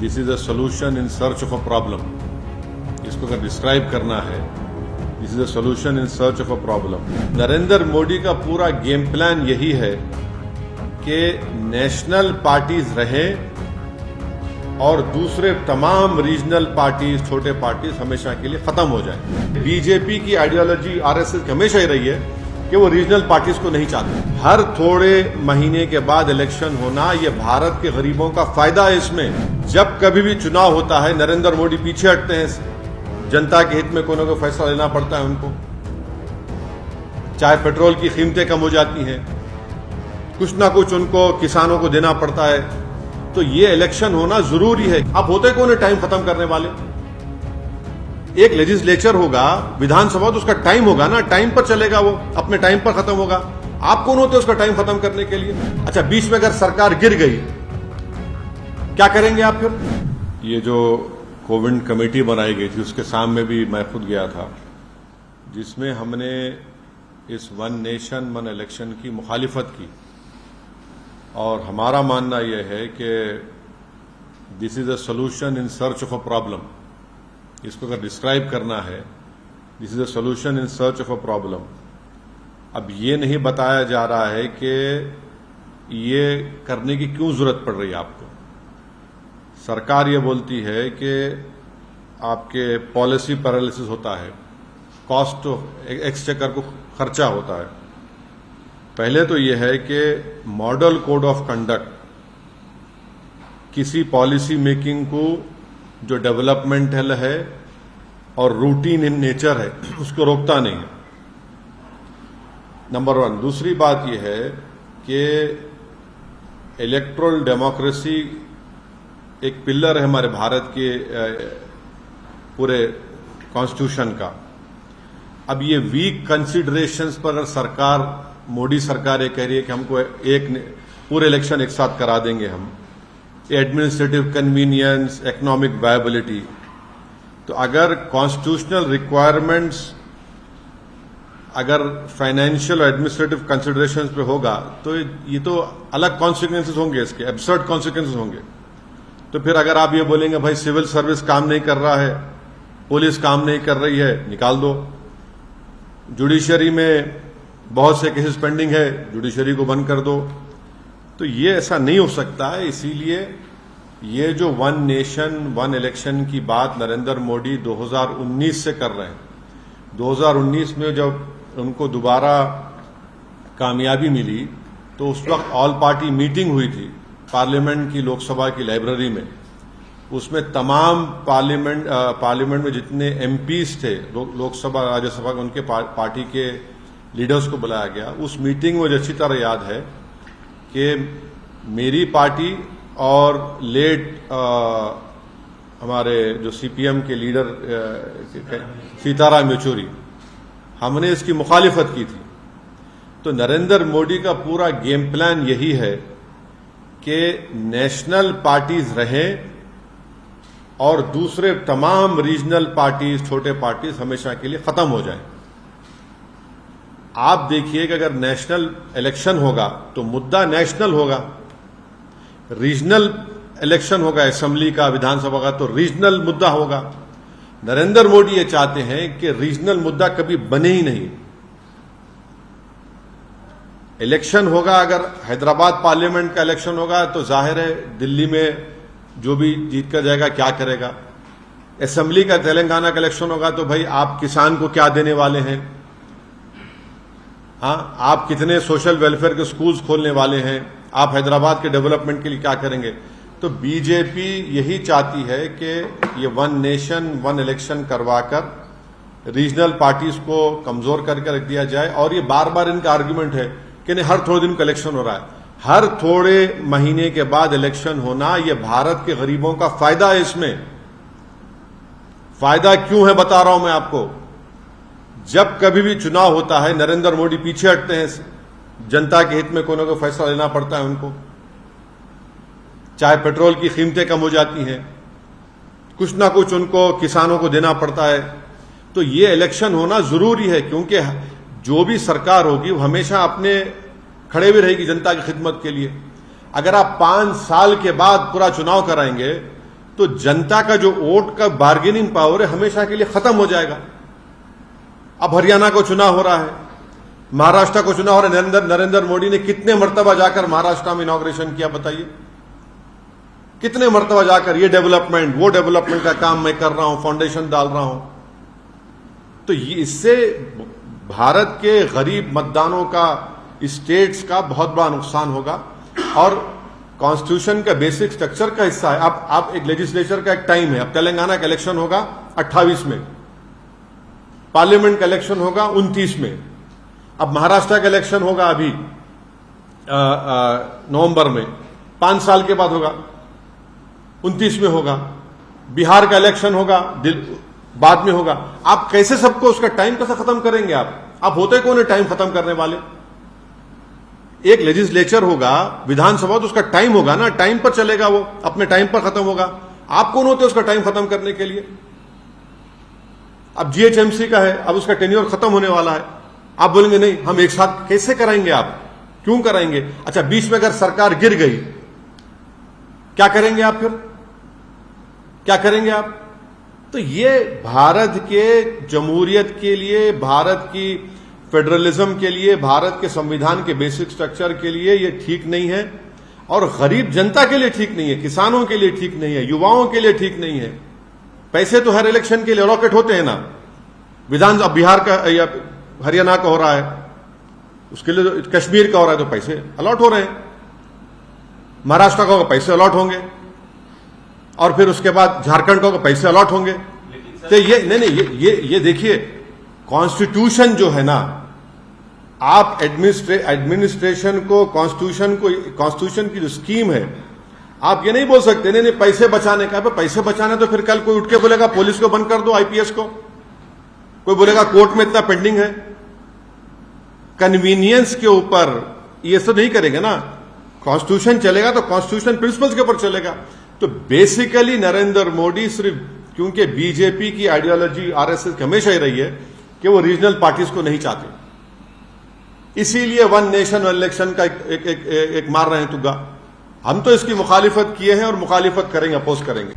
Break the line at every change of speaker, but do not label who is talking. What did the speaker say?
This is a solution in search of a problem. इसको अगर describe करना है, this is a solution in search of a problem. Narendra Modi का पूरा game plan यही है कि नेशनल पार्टीज रहें और दूसरे तमाम रीजनल पार्टीज, छोटे पार्टीज हमेशा के लिए खत्म हो जाए। बीजेपी की आइडियोलॉजी आरएसएस की हमेशा ही रही है कि वो रीजनल पार्टीज को नहीं चाहते। हर थोड़े महीने के बाद इलेक्शन होना, ये भारत के गरीबों का फायदा है। इसमें जब कभी भी चुनाव होता है, नरेंद्र मोदी पीछे हटते हैं। जनता के हित में कोई ना कोई फैसला लेना पड़ता है उनको। चाहे पेट्रोल की कीमतें कम हो जाती हैं, कुछ ना कुछ उनको किसानों को देना पड़ता है। तो ये इलेक्शन होना जरूरी है। अब होते कौन है टाइम खत्म करने वाले? एक लेजिस्लेचर होगा, विधानसभा, तो उसका टाइम होगा ना, टाइम पर चलेगा, वो अपने टाइम पर खत्म होगा। आप कौन होते उसका टाइम खत्म करने के लिए? अच्छा, बीच में अगर सरकार गिर गई, क्या करेंगे आप फिर? ये जो कोविड कमेटी बनाई गई थी, उसके सामने भी मैं खुद गया था, जिसमें हमने इस वन नेशन वन इलेक्शन की मुखालिफत की। और हमारा मानना यह है कि this is a solution in search of a problem. इसको अगर डिस्क्राइब करना है, this is a solution in search of a problem. अब ये नहीं बताया जा रहा है कि ये करने की क्यों जरूरत पड़ रही है आपको। सरकार ये बोलती है कि आपके पॉलिसी पैरालिसिस होता है, कॉस्ट ऑफ एक्सचेकर को खर्चा होता है। पहले तो यह है कि मॉडल कोड ऑफ कंडक्ट किसी पॉलिसी मेकिंग को जो डेवलपमेंटल है और रूटीन इन नेचर है, उसको रोकता नहीं है, नंबर वन। दूसरी बात यह है कि इलेक्टोरल डेमोक्रेसी एक पिलर है हमारे भारत के पूरे कॉन्स्टिट्यूशन का। अब ये वीक कंसिडरेशंस पर अगर सरकार, मोदी सरकार ये कह रही है कि हमको एक पूरे इलेक्शन एक साथ करा देंगे हम, एडमिनिस्ट्रेटिव कन्वीनियंस, इकोनॉमिक वायबिलिटी, तो अगर कॉन्स्टिट्यूशनल रिक्वायरमेंट्स अगर फाइनेंशियल और एडमिनिस्ट्रेटिव कंसिडरेशंस पे होगा तो ये तो अलग कॉन्सिक्वेंसेस होंगे, इसके एब्सर्ड कॉन्सिक्वेंसेस होंगे। तो फिर अगर आप ये बोलेंगे भाई सिविल सर्विस काम नहीं कर रहा है, पुलिस काम नहीं कर रही है, निकाल दो। जुडिशरी में बहुत से केसेस पेंडिंग है, जुडिशरी को बंद कर दो। तो ये ऐसा नहीं हो सकता है। इसीलिए ये जो वन नेशन वन इलेक्शन की बात नरेंद्र मोदी 2019 से कर रहे हैं, 2019 में जब उनको दोबारा कामयाबी मिली तो उस वक्त ऑल पार्टी मीटिंग हुई थी पार्लियामेंट की, लोकसभा की लाइब्रेरी में। उसमें तमाम पार्लियामेंट में जितने एमपीज थे, लोकसभा राज्यसभा के, उनके पार्टी के लीडर्स को बुलाया गया। उस मीटिंग में मुझे अच्छी तरह याद है कि मेरी पार्टी और लेट हमारे जो सीपीएम के लीडर सीताराम येचुरी, हमने इसकी मुखालिफत की थी। तो नरेंद्र मोदी का पूरा गेम प्लान यही है कि नेशनल पार्टीज रहें और दूसरे तमाम रीजनल पार्टीज, छोटे पार्टीज हमेशा के लिए खत्म हो जाएं। आप देखिए कि अगर नेशनल इलेक्शन होगा तो मुद्दा नेशनल होगा, रीजनल इलेक्शन होगा असेंबली का, विधानसभा का, तो रीजनल मुद्दा होगा। नरेंद्र मोदी ये चाहते हैं कि रीजनल मुद्दा कभी बने ही नहीं। इलेक्शन होगा, अगर हैदराबाद पार्लियामेंट का इलेक्शन होगा तो जाहिर है दिल्ली में जो भी जीत कर जाएगा क्या करेगा। असेंबली का तेलंगाना का इलेक्शन होगा तो भाई आप किसान को क्या देने वाले हैं, हाँ, आप कितने सोशल वेलफेयर के स्कूल्स खोलने वाले हैं, आप हैदराबाद के डेवलपमेंट के लिए क्या करेंगे। तो बीजेपी यही चाहती है कि ये वन नेशन वन इलेक्शन करवाकर रीजनल पार्टीज को कमजोर करके रख दिया जाए। और ये बार बार इनका आर्गुमेंट है कि नहीं, हर थोड़े दिन का इलेक्शन हो रहा है। हर थोड़े महीने के बाद इलेक्शन होना, ये भारत के गरीबों का फायदा है। इसमें फायदा क्यों है बता रहा हूं मैं आपको। जब कभी भी चुनाव होता है, नरेंद्र मोदी पीछे हटते हैं। जनता के हित में कोई ना कोई फैसला लेना पड़ता है उनको। चाहे पेट्रोल की कीमतें कम हो जाती हैं, कुछ ना कुछ उनको किसानों को देना पड़ता है। तो ये इलेक्शन होना जरूरी है, क्योंकि जो भी सरकार होगी वो हमेशा अपने खड़े भी रहेगी जनता की खिदमत के लिए। अगर आप 5 साल के बाद पूरा चुनाव कराएंगे तो जनता का जो वोट का बार्गेनिंग पावर है हमेशा के लिए खत्म हो जाएगा। अब हरियाणा को चुनाव हो रहा है, महाराष्ट्र को चुनाव हो रहा है। नरेंद्र मोदी ने कितने मर्तबा जाकर महाराष्ट्र में इनॉग्रेशन किया बताइए? कितने मर्तबा जाकर ये डेवलपमेंट वो डेवलपमेंट का काम मैं कर रहा हूं, फाउंडेशन डाल रहा हूं। तो इससे भारत के गरीब मतदानों का, स्टेट्स का बहुत बड़ा नुकसान होगा और कॉन्स्टिट्यूशन का बेसिक स्ट्रक्चर का हिस्सा है। अब एक लेजिस्लेचर का एक टाइम है। अब तेलंगाना का इलेक्शन होगा 28 में, पार्लियामेंट का इलेक्शन होगा 29 में, अब महाराष्ट्र का इलेक्शन होगा अभी नवंबर में, 5 साल के बाद होगा, 29 में होगा, बिहार का इलेक्शन होगा बाद में होगा। आप कैसे सबको उसका टाइम कैसे खत्म करेंगे? आप होते कौन है टाइम खत्म करने वाले? एक लेजिस्लेचर होगा, विधानसभा, तो उसका टाइम होगा ना, टाइम पर चलेगा, वो अपने टाइम पर खत्म होगा। आप कौन होते उसका टाइम खत्म करने के लिए? अब जीएचएमसी का है, अब उसका टेन्योर खत्म होने वाला है। आप बोलेंगे नहीं हम एक साथ कैसे कराएंगे? आप क्यों कराएंगे? अच्छा, बीच में अगर सरकार गिर गई क्या करेंगे आप? फिर क्या करेंगे आप? तो ये भारत के जमहूरियत के लिए, भारत की फेडरलिज्म के लिए, भारत के संविधान के बेसिक स्ट्रक्चर के लिए ये ठीक नहीं है और गरीब जनता के लिए ठीक नहीं है, किसानों के लिए ठीक नहीं है, युवाओं के लिए ठीक नहीं है। पैसे तो हर इलेक्शन के लिए अलॉकेट होते हैं ना। विधान अब बिहार का या हरियाणा का हो रहा है, उसके लिए तो कश्मीर का हो रहा है तो पैसे अलॉट हो रहे हैं, महाराष्ट्र का होगा पैसे अलॉट होंगे और फिर उसके बाद झारखंड का होगा पैसे अलॉट होंगे। तो ये नहीं, ये देखिए, कॉन्स्टिट्यूशन जो है ना, आप एडमिनिस्ट्रेशन को, कॉन्स्टिट्यूशन की जो स्कीम है, आप ये नहीं बोल सकते नहीं पैसे बचाने का। पैसे बचाने तो फिर कल कोई उठ के बोलेगा पुलिस को बंद कर दो, आईपीएस को, कोई बोलेगा कोर्ट में इतना पेंडिंग है। कन्वीनियंस के ऊपर ये सब नहीं करेंगे ना। कॉन्स्टिट्यूशन चलेगा तो कॉन्स्टिट्यूशन प्रिंसिपल्स के ऊपर चलेगा। तो बेसिकली नरेंद्र मोदी सिर्फ, क्योंकि बीजेपी की आइडियोलॉजी आरएसएस की हमेशा ही रही है कि वो रीजनल पार्टीज को नहीं चाहते, इसीलिए वन नेशन वन इलेक्शन का एक मार रहे हैं तुग्गा। हम तो इसकी मुखालिफत किए हैं और मुखालिफत करेंगे, अपोज करेंगे।